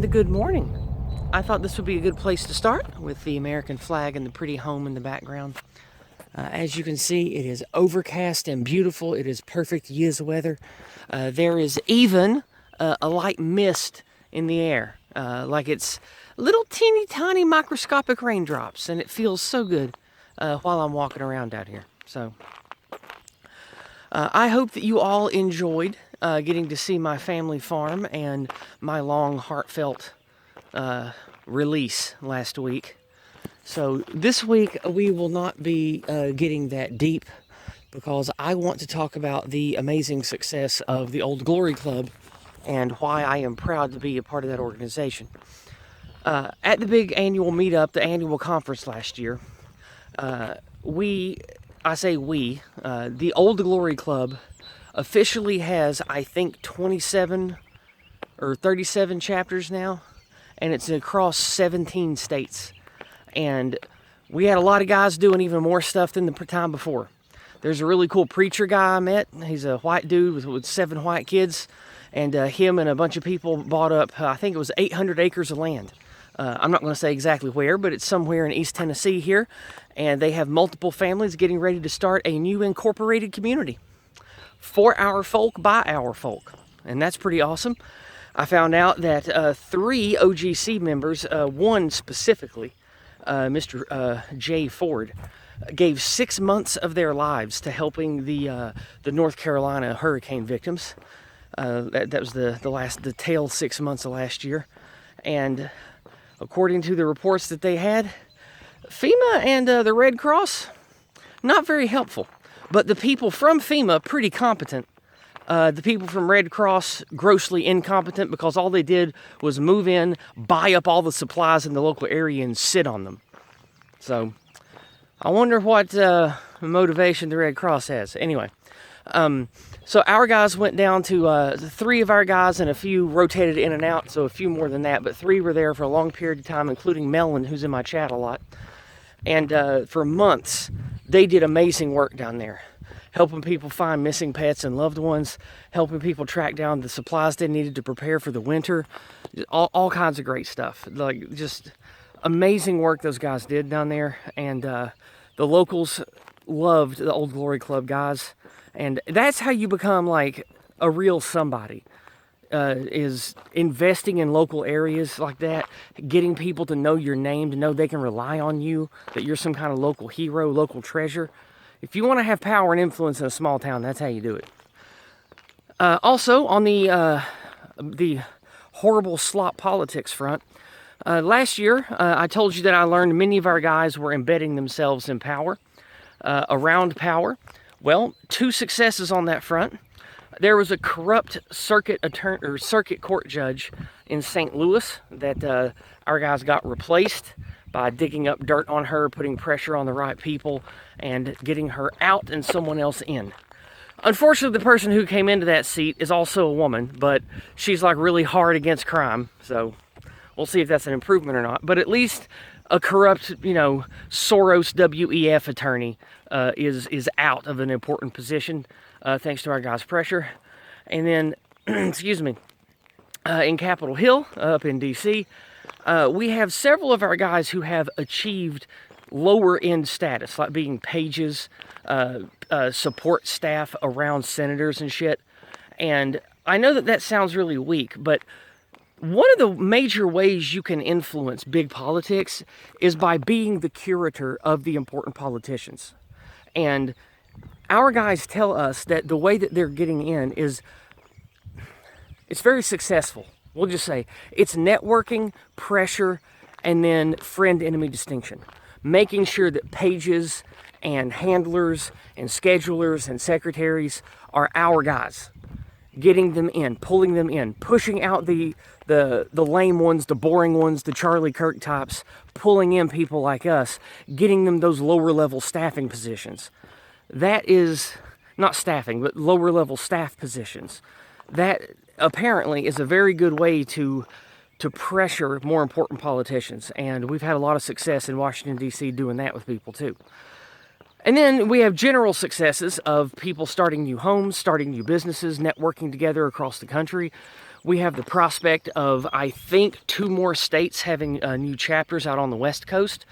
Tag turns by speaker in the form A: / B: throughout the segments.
A: and good morning. I thought this would be a good place to start with the American flag and the pretty home in the background. As you can see, it is overcast and beautiful. It is perfect Yizz weather. There is even a light mist in the air, like it's little teeny tiny microscopic raindrops, and it feels so good while I'm walking around out here. So I hope that you all enjoyed getting to see my family farm and my long, heartfelt release last week. So this week we will not be getting that deep because I want to talk about the amazing success of the Old Glory Club and why I am proud to be a part of that organization. At the big annual meetup, the annual conference last year, the Old Glory Club officially has, I think, 27 or 37 chapters now, and it's across 17 states. And we had a lot of guys doing even more stuff than the time before. There's a really cool preacher guy I met. He's a white dude with 7 white kids, and him and a bunch of people bought up, I think it was 800 acres of land. I'm not going to say exactly where, but it's somewhere in East Tennessee here, and they have multiple families getting ready to start a new incorporated community for our folk, by our folk, and that's pretty awesome. I found out that 3 OGC members, one specifically, Mr. J. Ford, gave 6 months of their lives to helping the North Carolina hurricane victims. That was the tail 6 months of last year, and according to the reports that they had, FEMA and the Red Cross, not very helpful. But the people from FEMA, pretty competent. The people from Red Cross, grossly incompetent because all they did was move in, buy up all the supplies in the local area, and sit on them. So, I wonder what motivation the Red Cross has. Anyway, so our guys went down to 3 of our guys, and a few rotated in and out, so a few more than that, but 3 were there for a long period of time, including Melon, who's in my chat a lot. And for months, they did amazing work down there, helping people find missing pets and loved ones, helping people track down the supplies they needed to prepare for the winter, all kinds of great stuff. Like, just amazing work those guys did down there, and the locals loved the Old Glory Club guys, and that's how you become like a real somebody. Is investing in local areas like that, getting people to know your name, to know they can rely on you, that you're some kind of local hero, local treasure. If you want to have power and influence in a small town, that's how you do it. Also, on the horrible slop politics front, last year I told you that I learned many of our guys were embedding themselves in power, around power. Well, 2 successes on that front. There was a corrupt circuit court judge in St. Louis that our guys got replaced by digging up dirt on her, putting pressure on the right people, and getting her out and someone else in. Unfortunately, the person who came into that seat is also a woman, but she's like really hard against crime, so we'll see if that's an improvement or not. But at least a corrupt, Soros WEF attorney is out of an important position. Thanks to our guys' pressure. And then, excuse me, in Capitol Hill, up in D.C., we have several of our guys who have achieved lower end status, like being pages, support staff around senators and shit. And I know that sounds really weak, but one of the major ways you can influence big politics is by being the curator of the important politicians. And our guys tell us that the way that they're getting in it's very successful. We'll just say it's networking, pressure, and then friend-enemy distinction. Making sure that pages and handlers and schedulers and secretaries are our guys. Getting them in, pulling them in, pushing out the lame ones, the boring ones, the Charlie Kirk types, pulling in people like us, getting them those lower level staffing positions. That is not staffing, but lower level staff positions. That apparently is a very good way to pressure more important politicians. And we've had a lot of success in Washington, D.C. doing that with people too. And then we have general successes of people starting new homes, starting new businesses, networking together across the country. We have the prospect of, I think, 2 more states having new chapters out on the West Coast.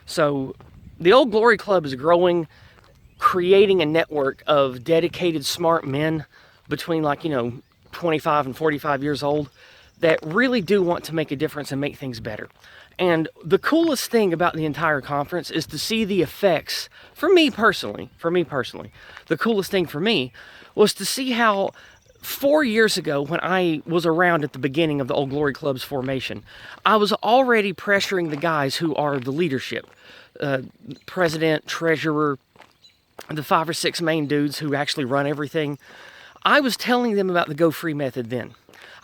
A: So the Old Glory Club is growing, creating a network of dedicated, smart men between 25 and 45 years old that really do want to make a difference and make things better. And the coolest thing about the entire conference is to see the effects, for me personally, the coolest thing for me was to see how 4 years ago, when I was around at the beginning of the Old Glory Club's formation, I was already pressuring the guys who are the leadership, president, treasurer, the 5 or 6 main dudes who actually run everything. I was telling them about the Go Free method then.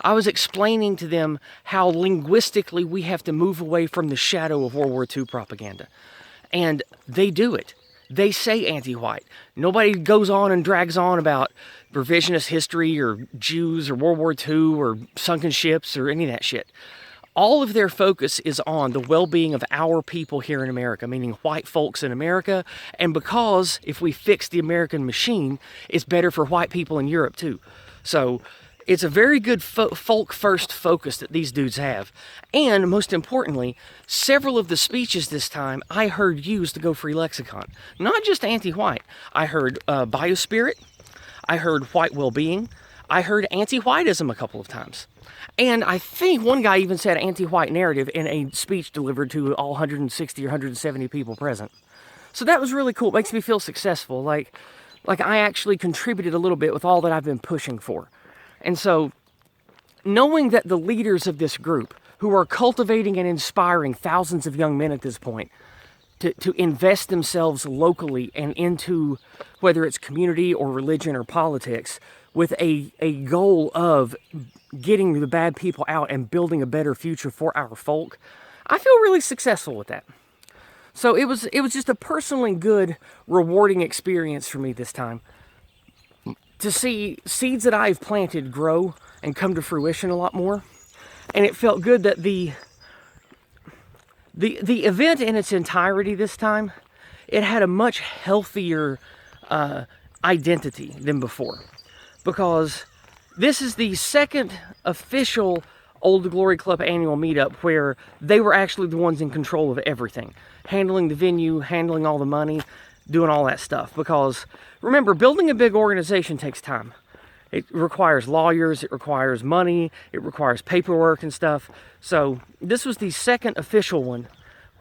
A: I was explaining to them how linguistically we have to move away from the shadow of World War II propaganda. And they do it. They say anti-white. Nobody goes on and drags on about revisionist history or Jews or World War II or sunken ships or any of that shit. All of their focus is on the well-being of our people here in America, meaning white folks in America, and because if we fix the American machine, it's better for white people in Europe too. So it's a very good folk-first focus that these dudes have. And most importantly, several of the speeches this time I heard use the Go Free lexicon. Not just anti-white. I heard biospirit. I heard white well-being. I heard anti-whiteism a couple of times. And I think one guy even said anti-white narrative in a speech delivered to all 160 or 170 people present. So that was really cool. It makes me feel successful. Like I actually contributed a little bit with all that I've been pushing for. And so, knowing that the leaders of this group, who are cultivating and inspiring thousands of young men at this point, to invest themselves locally and into whether it's community or religion or politics, with a goal of getting the bad people out and building a better future for our folk, I feel really successful with that. So it was just a personally good, rewarding experience for me this time, to see seeds that I've planted grow and come to fruition a lot more. And it felt good that the event in its entirety this time, it had a much healthier identity than before. Because this is the second official Old Glory Club annual meetup where they were actually the ones in control of everything. Handling the venue, handling all the money, doing all that stuff. Because remember, building a big organization takes time. It requires lawyers, it requires money, it requires paperwork and stuff. So this was the second official one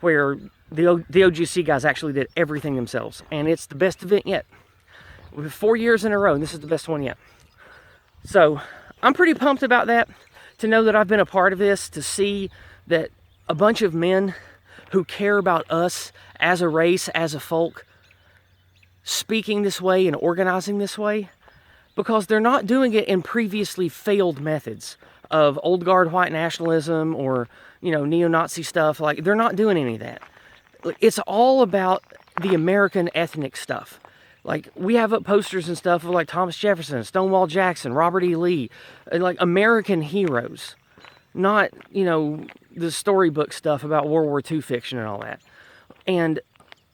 A: where the OGC guys actually did everything themselves. And it's the best event yet. 4 years in a row, and this is the best one yet. So I'm pretty pumped about that, to know that I've been a part of this, to see that a bunch of men who care about us as a race, as a folk, speaking this way and organizing this way, because they're not doing it in previously failed methods of old guard white nationalism or, neo-Nazi stuff. Like, they're not doing any of that. It's all about the American ethnic stuff. Like, we have up posters and stuff of like Thomas Jefferson, Stonewall Jackson, Robert E. Lee, like American heroes, not, the storybook stuff about World War II fiction and all that. And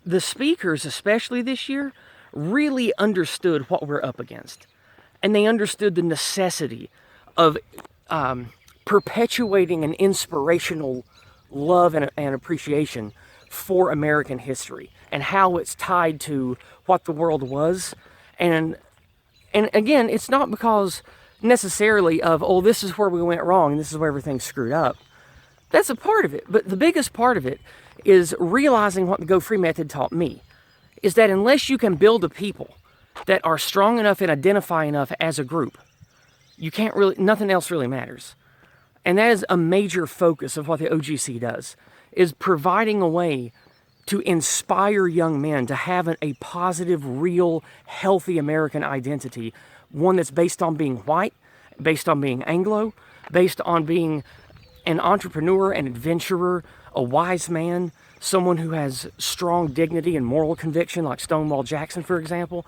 A: the speakers, especially this year, really understood what we're up against. And they understood the necessity of perpetuating an inspirational love and appreciation for American history and how it's tied to what the world was. And again, it's not because necessarily of, oh, this is where we went wrong and this is where everything's screwed up. That's a part of it. But the biggest part of it is realizing what the Go Free method taught me, is that unless you can build a people that are strong enough and identify enough as a group, you can't really, nothing else really matters. And that is a major focus of what the OGC does, is providing a way to inspire young men to have a positive, real, healthy American identity, one that's based on being white, based on being Anglo, based on being an entrepreneur, an adventurer, a wise man, someone who has strong dignity and moral conviction, like Stonewall Jackson, for example.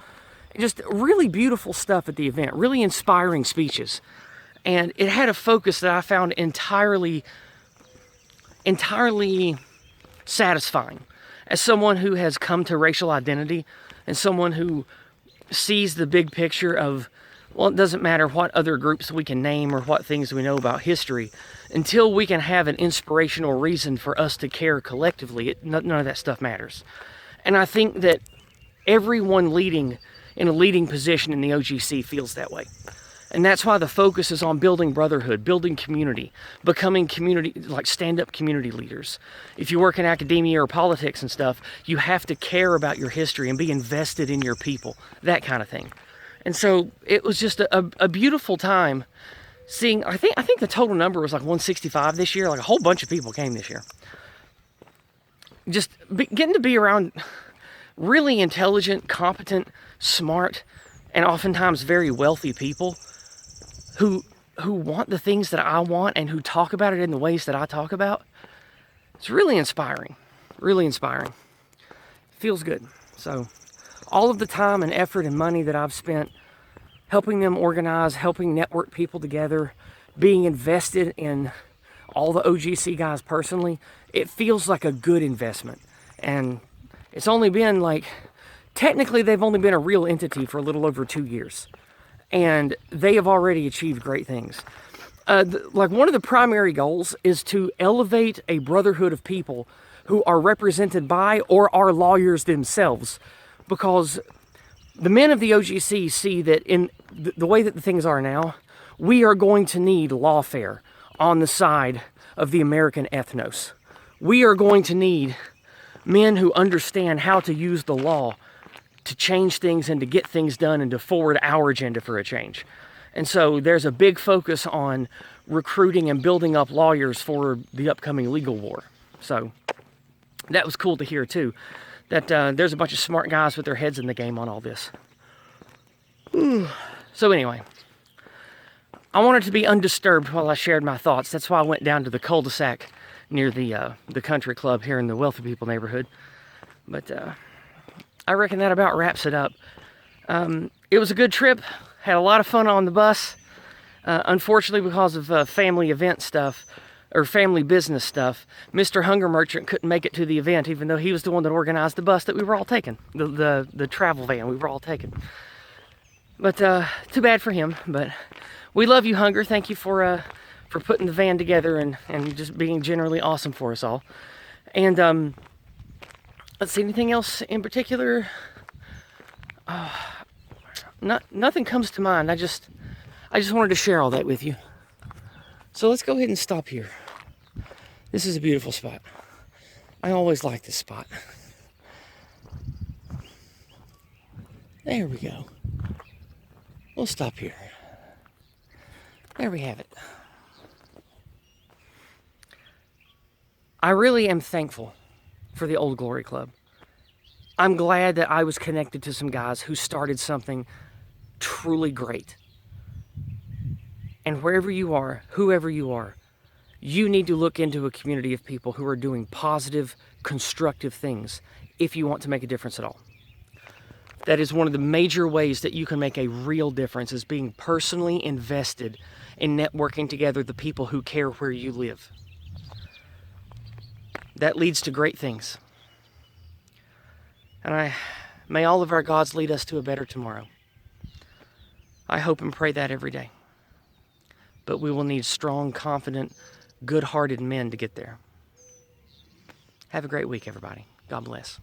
A: Just really beautiful stuff at the event, really inspiring speeches. And it had a focus that I found entirely satisfying. As someone who has come to racial identity and someone who sees the big picture of Well, it doesn't matter what other groups we can name or what things we know about history. Until we can have an inspirational reason for us to care collectively, none of that stuff matters. And I think that everyone leading in a leading position in the OGC feels that way. And that's why the focus is on building brotherhood, building community, becoming community, like stand-up community leaders. If you work in academia or politics and stuff, you have to care about your history and be invested in your people, that kind of thing. And so it was just a beautiful time seeing, I think the total number was like 165 this year, like a whole bunch of people came this year. Just getting to be around really intelligent, competent, smart, and oftentimes very wealthy people who want the things that I want and who talk about it in the ways that I talk about. It's really inspiring, really inspiring. Feels good. So all of the time and effort and money that I've spent helping them organize, helping network people together, being invested in all the OGC guys personally, it feels like a good investment. And it's only been like, technically they've only been a real entity for a little over 2 years. And they have already achieved great things. Like one of the primary goals is to elevate a brotherhood of people who are represented by or are lawyers themselves, because the men of the OGC see that in the way that the things are now, we are going to need lawfare on the side of the American ethnos. We are going to need men who understand how to use the law to change things and to get things done and to forward our agenda for a change. And so there's a big focus on recruiting and building up lawyers for the upcoming legal war. So that was cool to hear too, that there's a bunch of smart guys with their heads in the game on all this. So anyway, I wanted to be undisturbed while I shared my thoughts. That's why I went down to the cul-de-sac near the country club here in the Wealthy People neighborhood. But I reckon that about wraps it up. It was a good trip. Had a lot of fun on the bus. Unfortunately, because of family event stuff, or family business stuff, Mr. Hunger Merchant couldn't make it to the event, even though he was the one that organized the bus that we were all taking, the travel van we were all taking. But too bad for him. But we love you, Hunger. Thank you for putting the van together and just being generally awesome for us all. And let's see, anything else in particular? Nothing comes to mind. I just wanted to share all that with you. So let's go ahead and stop here. This is a beautiful spot. I always like this spot. There we go. We'll stop here. There we have it. I really am thankful for the Old Glory Club. I'm glad that I was connected to some guys who started something truly great. And wherever you are, whoever you are, you need to look into a community of people who are doing positive, constructive things if you want to make a difference at all. That is one of the major ways that you can make a real difference, is being personally invested in networking together the people who care where you live. That leads to great things. And may all of our gods lead us to a better tomorrow. I hope and pray that every day. But we will need strong, confident, good-hearted men to get there. Have a great week, everybody. God bless.